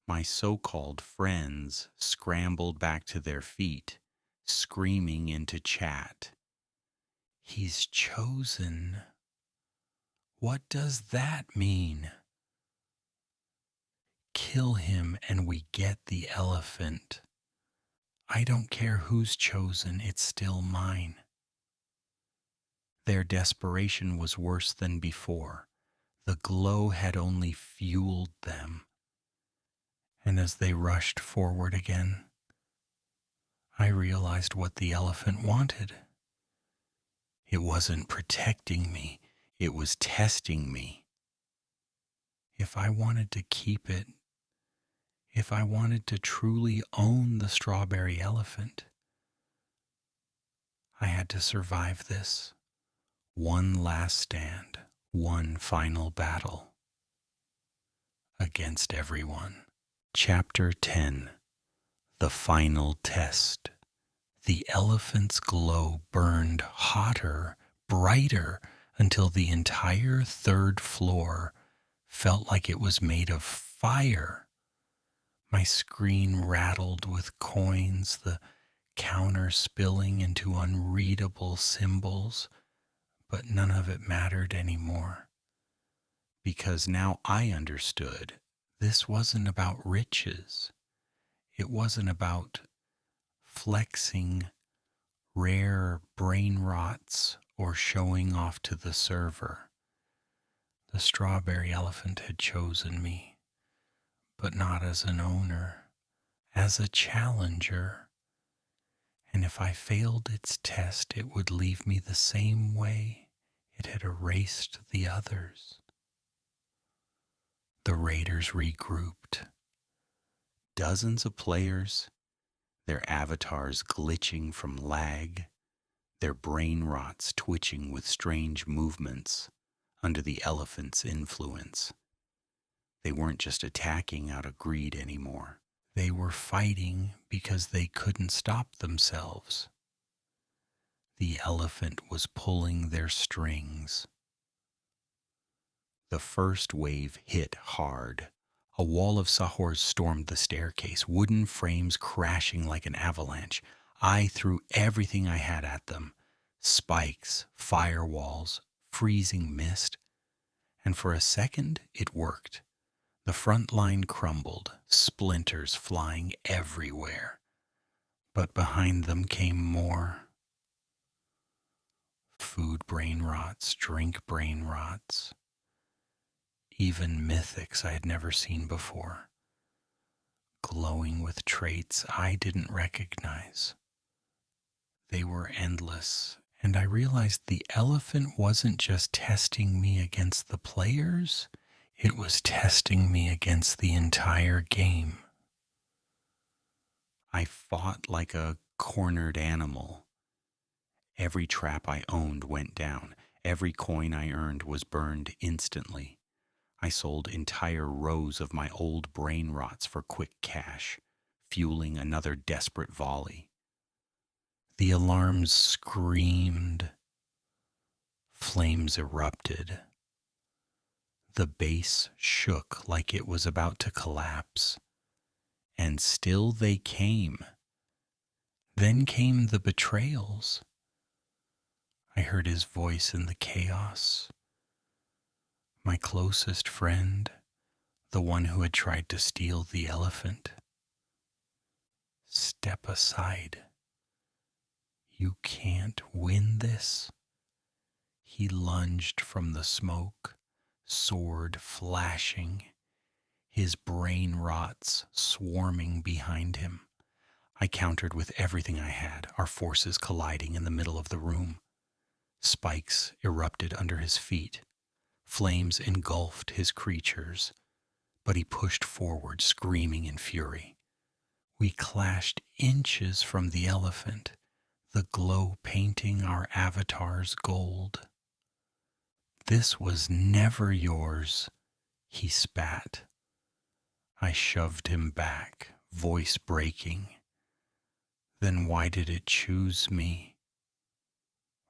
Speaker 1: My so-called friends scrambled back to their feet, screaming into chat. He's chosen. What does that mean? Kill him and we get the elephant. I don't care who's chosen, it's still mine. Their desperation was worse than before. The glow had only fueled them. And as they rushed forward again, I realized what the elephant wanted. It wasn't protecting me, it was testing me. If I wanted to keep it, if I wanted to truly own the strawberry elephant, I had to survive this. One last stand, one final battle. against everyone. Chapter 10. The Final Test. The elephant's glow burned hotter, brighter, until the entire third floor felt like it was made of fire. My screen rattled with coins, the counter spilling into unreadable symbols, but none of it mattered anymore. Because now I understood this wasn't about riches. It wasn't about flexing rare brain rots or showing off to the server. The strawberry elephant had chosen me, but not as an owner, as a challenger. And if I failed its test, it would leave me the same way it had erased the others. The raiders regrouped. Dozens of players, their avatars glitching from lag, their brain rots twitching with strange movements under the elephant's influence. They weren't just attacking out of greed anymore. They were fighting because they couldn't stop themselves. The elephant was pulling their strings. The first wave hit hard. A wall of sahors stormed the staircase, wooden frames crashing like an avalanche. I threw everything I had at them: spikes, firewalls, freezing mist. And for a second, it worked. The front line crumbled, splinters flying everywhere. But behind them came more. Food brain rots, drink brain rots, even mythics I had never seen before, glowing with traits I didn't recognize. They were endless, and I realized the elephant wasn't just testing me against the players, it was testing me against the entire game. I fought like a cornered animal. Every trap I owned went down. Every coin I earned was burned instantly. I sold entire rows of my old brain rots for quick cash, fueling another desperate volley. The alarms screamed. Flames erupted. The base shook like it was about to collapse. And still they came. Then came the betrayals. I heard his voice in the chaos. My closest friend, the one who had tried to steal the elephant. Step aside. You can't win this. He lunged from the smoke, sword flashing, his brain rots swarming behind him. I countered with everything I had, our forces colliding in the middle of the room. Spikes erupted under his feet. Flames engulfed his creatures, but he pushed forward, screaming in fury. We clashed inches from the elephant, the glow painting our avatars gold. This was never yours, he spat. I shoved him back, voice breaking. Then why did it choose me?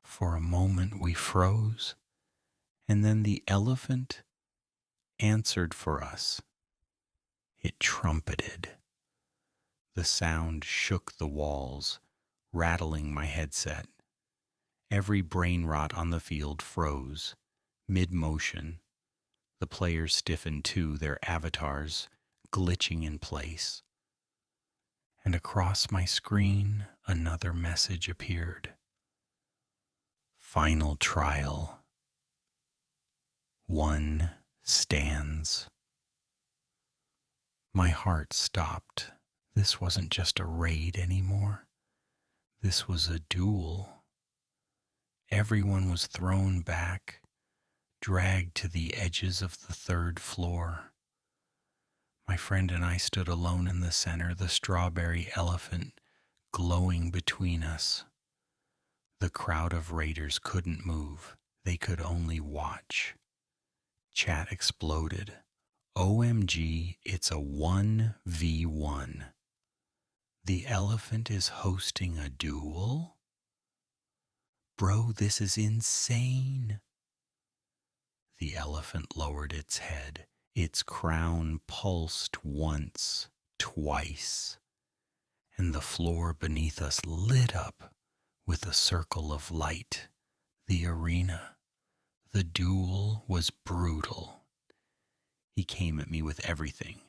Speaker 1: For a moment we froze, and then the elephant answered for us. It trumpeted. The sound shook the walls, rattling my headset. Every brain rot on the field froze, mid-motion. The players stiffened too, their avatars glitching in place. And across my screen, another message appeared. Final trial. One stands. My heart stopped. This wasn't just a raid anymore. This was a duel. Everyone was thrown back, dragged to the edges of the third floor. My friend and I stood alone in the center, the strawberry elephant glowing between us. The crowd of raiders couldn't move. They could only watch. Chat exploded. OMG, it's a 1v1. The elephant is hosting a duel? Bro, this is insane. The elephant lowered its head. Its crown pulsed once, twice, and the floor beneath us lit up with a circle of light. The arena, the duel was brutal. He came at me with everything.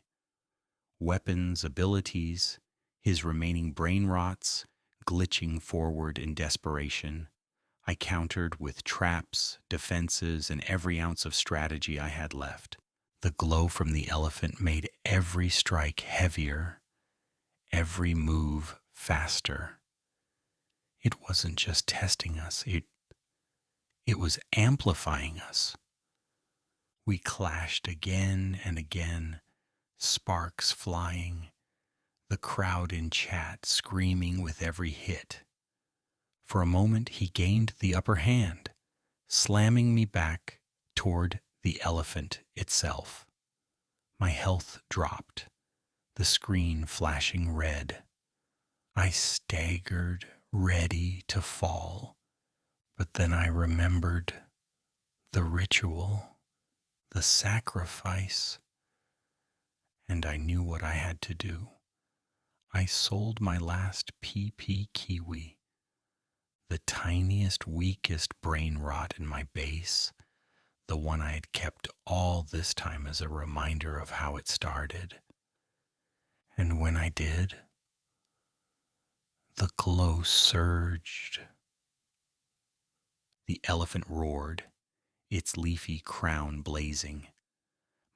Speaker 1: Weapons, abilities, his remaining brain rots, glitching forward in desperation. I countered with traps, defenses, and every ounce of strategy I had left. The glow from the elephant made every strike heavier, every move faster. It wasn't just testing us, it was amplifying us. We clashed again and again, sparks flying, the crowd in chat screaming with every hit. For a moment, he gained the upper hand, slamming me back toward the elephant itself. My health dropped, the screen flashing red. I staggered, ready to fall, but then I remembered the ritual, the sacrifice, and I knew what I had to do. I sold my last PP Kiwi, the tiniest, weakest brain rot in my base, the one I had kept all this time as a reminder of how it started. And when I did, the glow surged. The elephant roared, its leafy crown blazing.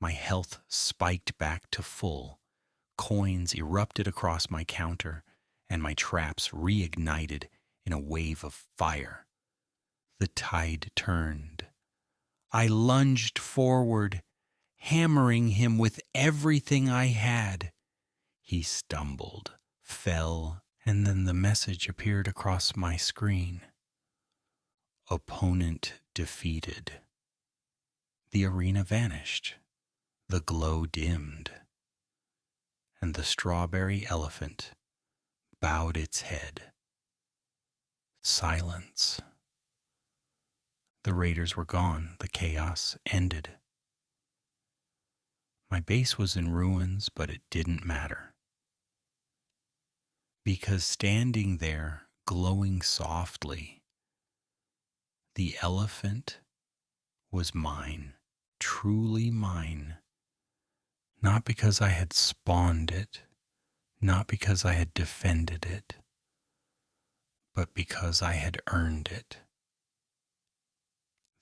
Speaker 1: My health spiked back to full. Coins erupted across my counter, and my traps reignited in a wave of fire. The tide turned. I lunged forward, hammering him with everything I had. He stumbled, fell, and then the message appeared across my screen. Opponent defeated. The arena vanished. The glow dimmed. And the strawberry elephant bowed its head. Silence. The raiders were gone. The chaos ended. My base was in ruins, but it didn't matter. Because standing there, glowing softly, the elephant was mine, truly mine. Not because I had spawned it, not because I had defended it, but because I had earned it.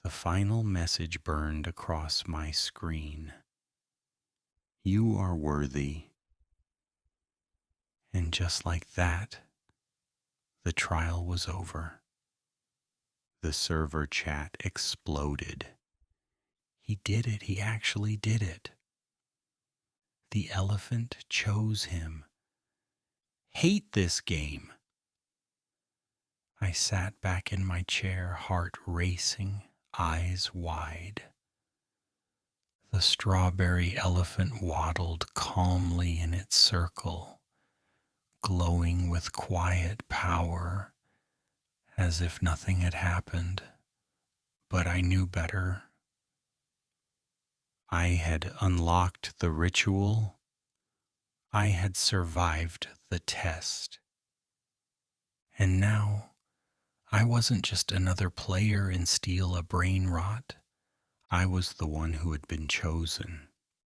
Speaker 1: The final message burned across my screen. You are worthy. And just like that, the trial was over. The server chat exploded. He did it. He actually did it. The elephant chose him. Hate this game. I sat back in my chair, heart racing, eyes wide. The strawberry elephant waddled calmly in its circle, glowing with quiet power, as if nothing had happened. But I knew better. I had unlocked the ritual. I had survived the test. And now, I wasn't just another player in Steal A Brainrot. I was the one who had been chosen.